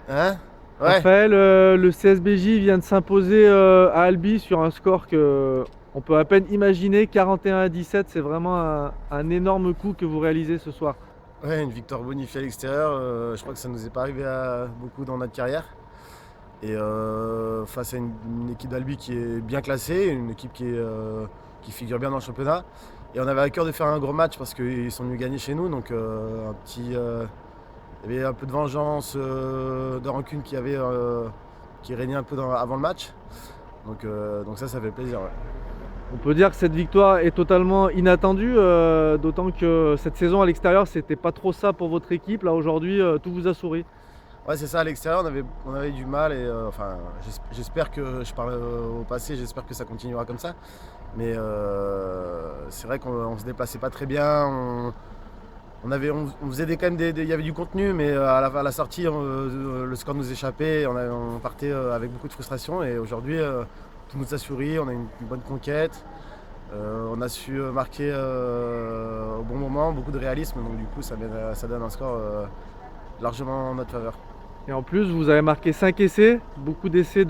Hein? Ouais. Raphaël, le CSBJ vient de s'imposer à Albi sur un score que on peut à peine imaginer, 41-17. C'est vraiment un énorme coup que vous réalisez ce soir. Ouais, une victoire bonifiée à l'extérieur. Je crois que ça nous est pas arrivé à beaucoup dans notre carrière. Et face à une équipe d'Albi qui est bien classée, une équipe qui figure bien dans le championnat. Et on avait à cœur de faire un gros match parce qu'ils sont venus gagner chez nous. Donc il y avait un peu de vengeance, de rancune qui régnait un peu avant le match. Donc ça fait plaisir. Ouais. On peut dire que cette victoire est totalement inattendue, d'autant que cette saison à l'extérieur, c'était pas trop ça pour votre équipe. Là aujourd'hui, tout vous a souri. Ouais, c'est ça, à l'extérieur, on avait du mal et enfin, j'espère que, je parle au passé, j'espère que ça continuera comme ça. Mais c'est vrai qu'on se déplaçait pas très bien, on faisait quand même il y avait du contenu, mais à la sortie, le score nous échappait, on partait avec beaucoup de frustration et aujourd'hui, tout nous a souri, on a une bonne conquête, on a su marquer au bon moment, beaucoup de réalisme, donc du coup ça donne un score largement en notre faveur. Et en plus, vous avez marqué 5 essais, beaucoup d'essais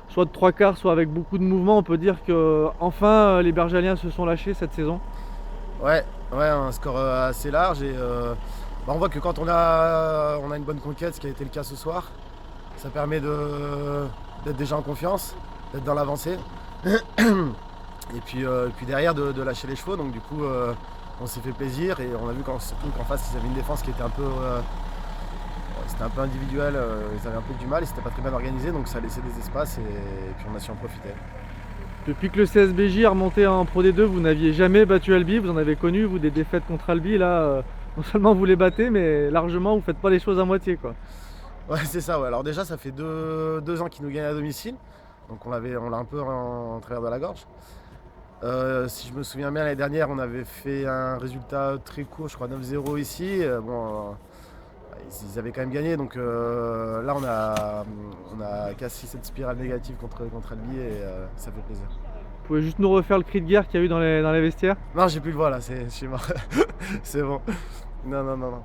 soit de 3 quarts, soit avec beaucoup de mouvements. On peut dire que enfin les Bergaliens se sont lâchés cette saison. Ouais, ouais, un score assez large et on voit que quand on a une bonne conquête, ce qui a été le cas ce soir, ça permet d'être déjà en confiance, d'être dans l'avancée et puis derrière de lâcher les chevaux. Donc du coup, on s'est fait plaisir et on a vu surtout qu'en face ils avaient une défense qui était c'était un peu individuel, ils avaient un peu du mal et c'était pas très bien organisé, donc ça laissait des espaces et puis on a su en profiter. Depuis que le CSBJ est remonté en Pro D2, vous n'aviez jamais battu Albi. Vous en avez connu, vous, des défaites contre Albi. Là, non seulement vous les battez, mais largement, vous faites pas les choses à moitié, quoi. Ouais, c'est ça, ouais. Alors déjà, ça fait deux ans qu'ils nous gagnent à domicile, donc on l'a un peu en travers de la gorge. Si je me souviens bien, l'année dernière, on avait fait un résultat très court, je crois 9-0 ici. Ils avaient quand même gagné, donc là, on a cassé cette spirale négative contre Albi et ça fait plaisir. Vous pouvez juste nous refaire le cri de guerre qu'il y a eu dans les vestiaires? Non, j'ai plus le voix là, je suis mort. C'est bon. Non, non, non, non.